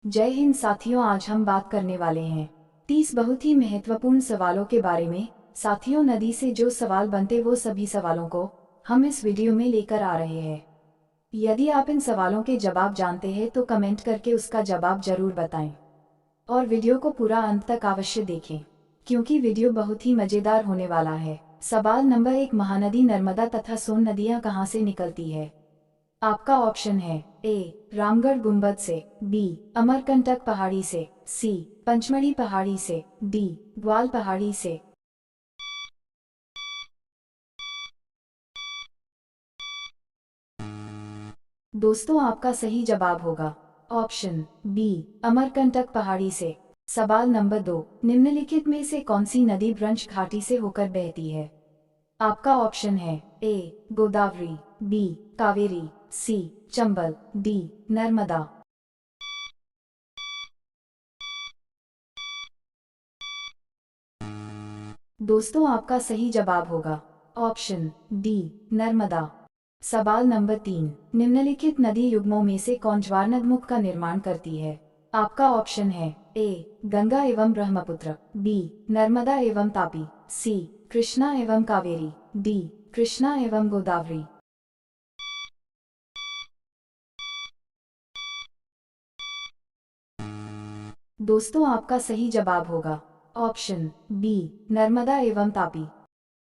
जय हिंद साथियों, आज हम बात करने वाले हैं 30 बहुत ही महत्वपूर्ण सवालों के बारे में। साथियों, नदी से जो सवाल बनते वो सभी सवालों को हम इस वीडियो में लेकर आ रहे हैं। यदि आप इन सवालों के जवाब जानते हैं तो कमेंट करके उसका जवाब जरूर बताएं और वीडियो को पूरा अंत तक अवश्य देखें क्योंकि वीडियो बहुत ही मजेदार होने वाला है। सवाल नंबर 1, महानदी नर्मदा तथा सोन नदियाँ कहाँ से निकलती है? आपका ऑप्शन है ए रामगढ़ गुंबद से, बी अमरकंटक पहाड़ी से, सी पंचमढ़ी पहाड़ी से, डी ग्वाल पहाड़ी से। दोस्तों, आपका सही जवाब होगा ऑप्शन बी अमरकंटक पहाड़ी से। सवाल नंबर 2, निम्नलिखित में से कौन सी नदी ब्रज घाटी से होकर बहती है? आपका ऑप्शन है ए गोदावरी, बी कावेरी, सी चंबल, डी नर्मदा। दोस्तों, आपका सही जवाब होगा ऑप्शन डी नर्मदा। सवाल नंबर 3, निम्नलिखित नदी युग्मों में से कौन ज्वारनदमुख का निर्माण करती है? आपका ऑप्शन है ए गंगा एवं ब्रह्मपुत्र, बी नर्मदा एवं तापी, सी कृष्णा एवं कावेरी, डी कृष्णा एवं गोदावरी। दोस्तों, आपका सही जवाब होगा ऑप्शन बी नर्मदा एवं तापी।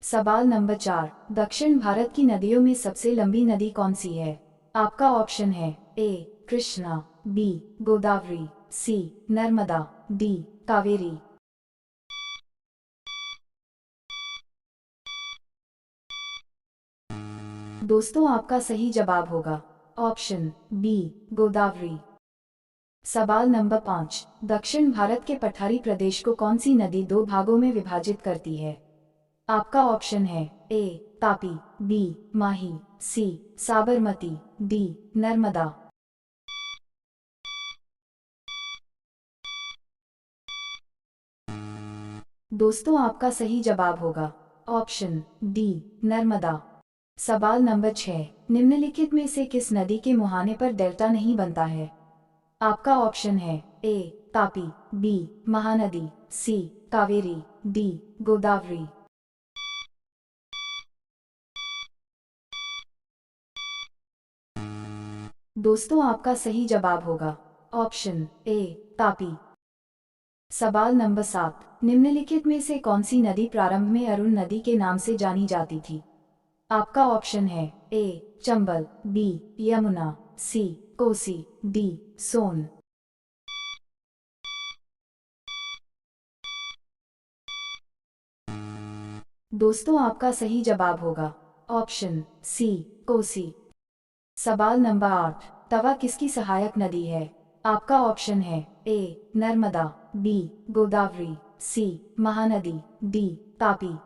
सवाल नंबर 4, दक्षिण भारत की नदियों में सबसे लंबी नदी कौन सी है? आपका ऑप्शन है ए कृष्णा, बी गोदावरी, सी नर्मदा, डी कावेरी। दोस्तों, आपका सही जवाब होगा ऑप्शन बी गोदावरी। सवाल नंबर 5, दक्षिण भारत के पठारी प्रदेश को कौन सी नदी दो भागों में विभाजित करती है? आपका ऑप्शन है ए तापी, बी माही, सी साबरमती, डी नर्मदा। दोस्तों, आपका सही जवाब होगा ऑप्शन डी नर्मदा। सवाल नंबर 6, निम्नलिखित में से किस नदी के मुहाने पर डेल्टा नहीं बनता है? आपका ऑप्शन है ए तापी, बी महानदी, सी कावेरी, डी गोदावरी। दोस्तों, आपका सही जवाब होगा ऑप्शन ए तापी। सवाल नंबर 7, निम्नलिखित में से कौन सी नदी प्रारंभ में अरुण नदी के नाम से जानी जाती थी? आपका ऑप्शन है ए चंबल, बी यमुना, सी कोसी, डी सोन। दोस्तों, आपका सही जवाब होगा ऑप्शन सी कोसी। सवाल नंबर 8, तवा किसकी सहायक नदी है? आपका ऑप्शन है ए नर्मदा, बी गोदावरी, सी महानदी, डी तापी।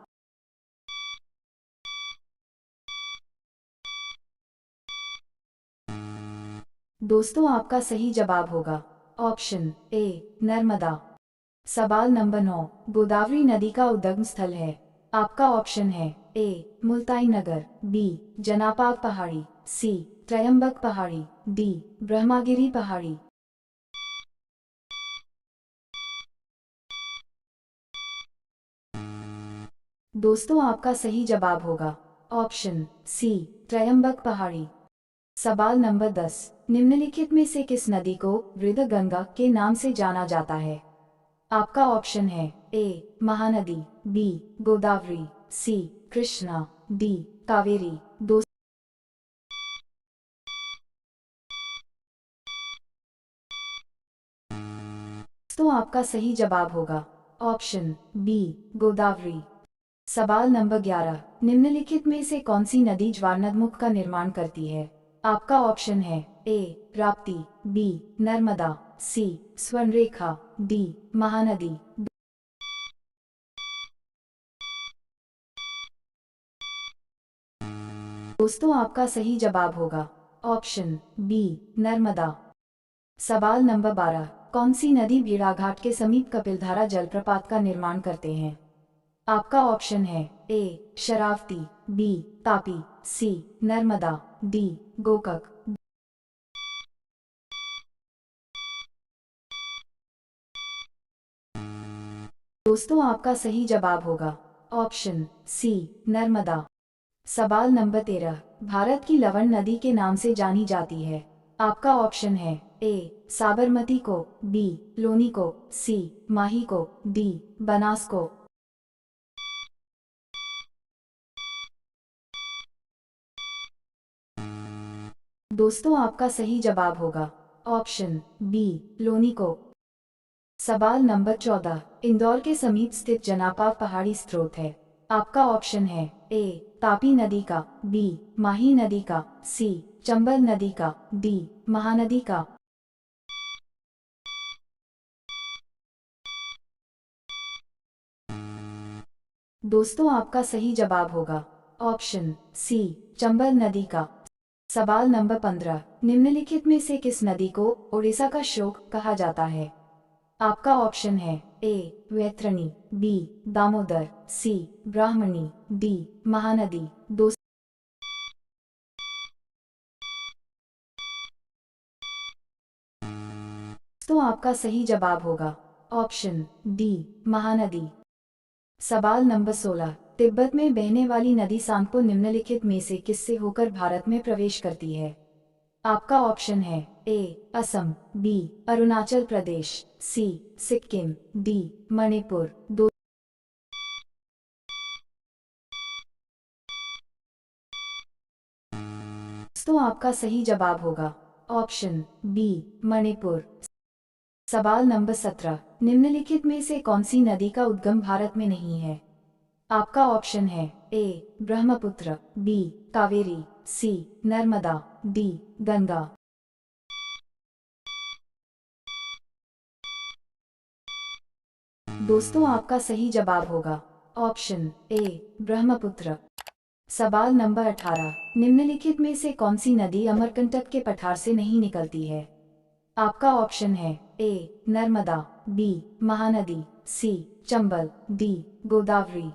दोस्तों, आपका सही जवाब होगा ऑप्शन ए नर्मदा। सवाल नंबर 9, गोदावरी नदी का उद्गम स्थल है। आपका ऑप्शन है ए मुल्ताई नगर, बी जनापाव पहाड़ी, सी त्रयंबक पहाड़ी, डी ब्रह्मागिरी पहाड़ी। दोस्तों, आपका सही जवाब होगा ऑप्शन सी त्रयंबक पहाड़ी। सवाल नंबर 10, निम्नलिखित में से किस नदी को ऋद्ध के नाम से जाना जाता है? आपका ऑप्शन है ए महानदी, बी गोदावरी, सी कृष्णा, डी कावेरी। दोस्तों, आपका सही जवाब होगा ऑप्शन बी गोदावरी। सवाल नंबर 11, निम्नलिखित में से कौन सी नदी ज्वारनदमुख का निर्माण करती है? आपका ऑप्शन है ए राप्ती, बी नर्मदा, सी स्वर्णरेखा, डी महानदी। दोस्तों, आपका सही जवाब होगा ऑप्शन बी नर्मदा। सवाल नंबर 12, कौन सी नदी भेड़ाघाट के समीप कपिलधारा जलप्रपात का निर्माण करते हैं? आपका ऑप्शन है ए शरावती, बी तापी, सी नर्मदा, डी गोकक। दोस्तों आपका सही जवाब होगा ऑप्शन सी नर्मदा। सवाल नंबर 13, भारत की लवण नदी के नाम से जानी जाती है। आपका ऑप्शन है ए साबरमती को, बी लोनी को, सी माही को, डी बनास को। दोस्तों आपका सही जवाब होगा ऑप्शन बी लोनी को। सवाल नंबर 14, इंदौर के समीप स्थित जनापाव पहाड़ी स्रोत है। आपका ऑप्शन है ए तापी नदी का, बी माही नदी का, सी चंबल नदी का, डी महानदी का। दोस्तों आपका सही जवाब होगा ऑप्शन सी चंबल नदी का। सवाल नंबर 15, निम्नलिखित में से किस नदी को ओडिशा का शोक कहा जाता है। आपका ऑप्शन है ए वैतरणी, बी दामोदर, सी ब्राह्मणी, डी महानदी। दोस्तों आपका सही जवाब होगा ऑप्शन डी महानदी। सवाल नंबर 16, तिब्बत में बहने वाली नदी सांगपो निम्नलिखित में से किससे होकर भारत में प्रवेश करती है। आपका ऑप्शन है ए असम, बी अरुणाचल प्रदेश, सी सिक्किम, डी मणिपुर। दोस्तों आपका सही जवाब होगा ऑप्शन बी मणिपुर। सवाल नंबर 17, निम्नलिखित में से कौन सी नदी का उद्गम भारत में नहीं है। आपका ऑप्शन है ए ब्रह्मपुत्र, बी कावेरी, सी नर्मदा, डी गंगा। दोस्तों आपका सही जवाब होगा ऑप्शन ए ब्रह्मपुत्र। सवाल नंबर 18, निम्नलिखित में से कौन सी नदी अमरकंटक के पठार से नहीं निकलती है। आपका ऑप्शन है ए नर्मदा, बी महानदी, सी चंबल, डी गोदावरी।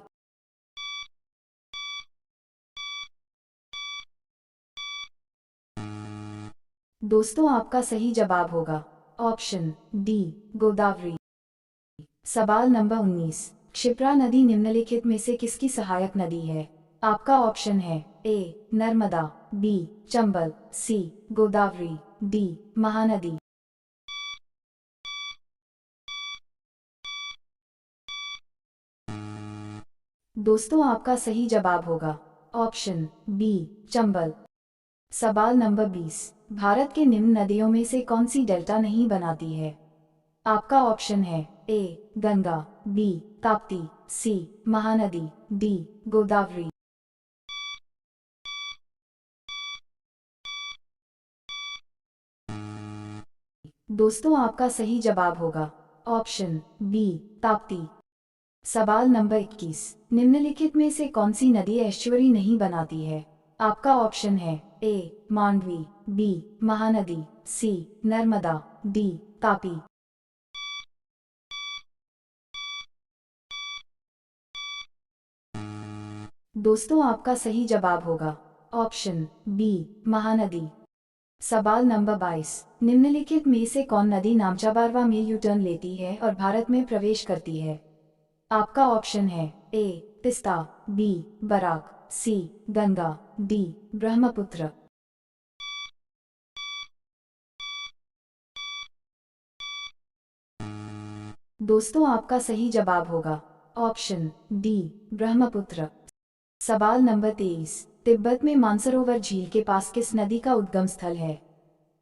दोस्तों आपका सही जवाब होगा ऑप्शन डी गोदावरी। सवाल नंबर 19, क्षिप्रा नदी निम्नलिखित में से किसकी सहायक नदी है। आपका ऑप्शन है ए नर्मदा, बी चंबल, सी गोदावरी, डी महानदी। दोस्तों आपका सही जवाब होगा ऑप्शन बी चंबल। सवाल नंबर 20, भारत के निम्न नदियों में से कौन सी डेल्टा नहीं बनाती है। आपका ऑप्शन है ए गंगा, बी ताप्ती, सी महानदी, डी गोदावरी। दोस्तों आपका सही जवाब होगा ऑप्शन बी ताप्ती। सवाल नंबर 21, निम्नलिखित में से कौन सी नदी एस्चुअरी नहीं बनाती है। आपका ऑप्शन है ए मांडवी, बी महानदी, सी नर्मदा, डी तापी। दोस्तों आपका सही जवाब होगा ऑप्शन बी महानदी। सवाल नंबर 22, निम्नलिखित में से कौन नदी नामचाबारवा में यू टर्न लेती है और भारत में प्रवेश करती है। आपका ऑप्शन है ए तिस्ता, बी बराक, सी गंगा, डी ब्रह्मपुत्र। दोस्तों आपका सही जवाब होगा ऑप्शन डी ब्रह्मपुत्र। सवाल नंबर 23, तिब्बत में मानसरोवर झील के पास किस नदी का उद्गम स्थल है।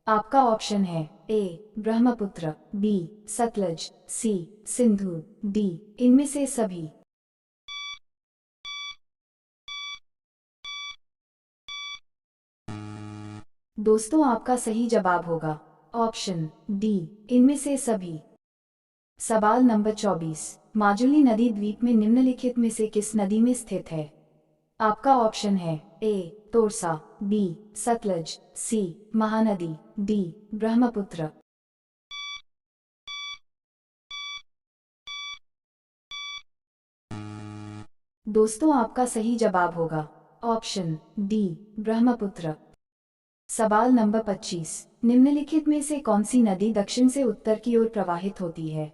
आपका ऑप्शन है ए ब्रह्मपुत्र, बी सतलज, सी सिंधु, डी इनमें से सभी। दोस्तों आपका सही जवाब होगा ऑप्शन डी इनमें से सभी। सवाल नंबर 24, माजुली नदी द्वीप में निम्नलिखित में से किस नदी में स्थित है। आपका ऑप्शन है ए तोरसा, बी सतलज, सी महानदी, डी ब्रह्मपुत्र। दोस्तों आपका सही जवाब होगा ऑप्शन डी ब्रह्मपुत्र। सवाल नंबर 25, निम्नलिखित में से कौन सी नदी दक्षिण से उत्तर की ओर प्रवाहित होती है।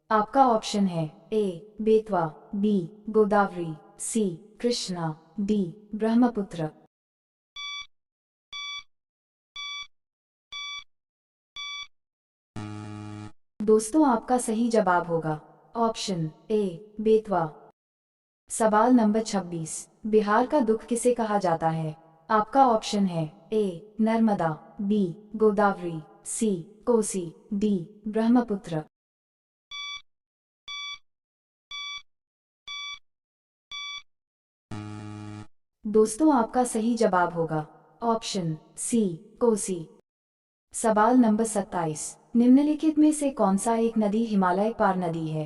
आपका ऑप्शन है ए बेतवा, बी गोदावरी, सी कृष्णा, डी ब्रह्मपुत्र। दोस्तों आपका सही जवाब होगा ऑप्शन ए बेतवा। सवाल नंबर 26, बिहार का दुख किसे कहा जाता है? आपका ऑप्शन है ए नर्मदा, बी गोदावरी, सी कोसी, डी ब्रह्मपुत्र। दोस्तों आपका सही जवाब होगा ऑप्शन सी कोसी। सवाल नंबर 27, निम्नलिखित में से कौन सा एक नदी हिमालय पार नदी है?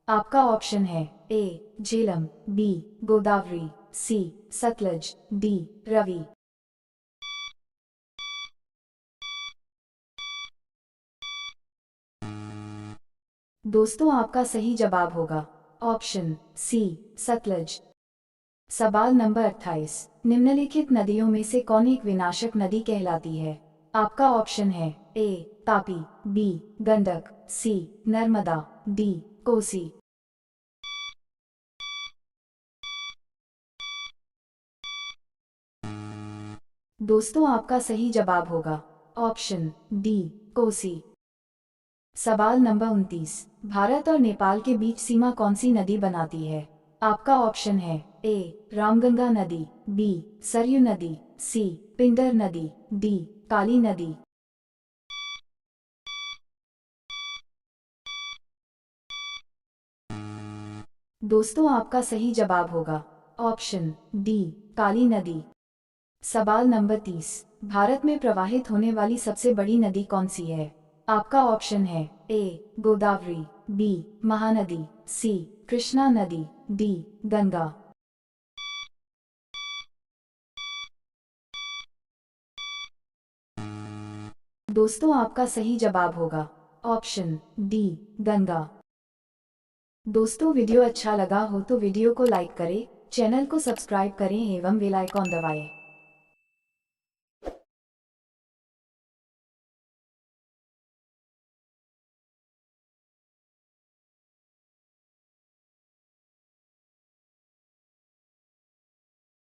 आपका ऑप्शन है ए झेलम, बी गोदावरी, सी सतलज, डी रवि। दोस्तों आपका सही जवाब होगा ऑप्शन सी सतलज। सवाल नंबर 28, निम्नलिखित नदियों में से कौन एक विनाशक नदी कहलाती है? आपका ऑप्शन है ए तापी, बी गंडक, सी नर्मदा, डी कोसी। दोस्तों आपका सही जवाब होगा ऑप्शन डी कोसी। सवाल नंबर 29, भारत और नेपाल के बीच सीमा कौन सी नदी बनाती है? आपका ऑप्शन है ए रामगंगा नदी, बी सरयू नदी, सी पिंडर नदी, डी काली नदी। दोस्तों आपका सही जवाब होगा ऑप्शन डी काली नदी। सवाल नंबर 30, भारत में प्रवाहित होने वाली सबसे बड़ी नदी कौन सी है? आपका ऑप्शन है ए गोदावरी, बी महानदी, सी कृष्णा नदी, डी गंगा। दोस्तों आपका सही जवाब होगा ऑप्शन डी गंगा। दोस्तों वीडियो अच्छा लगा हो तो वीडियो को लाइक करें, चैनल को सब्सक्राइब करें एवं बेल आइकॉन दबाएं।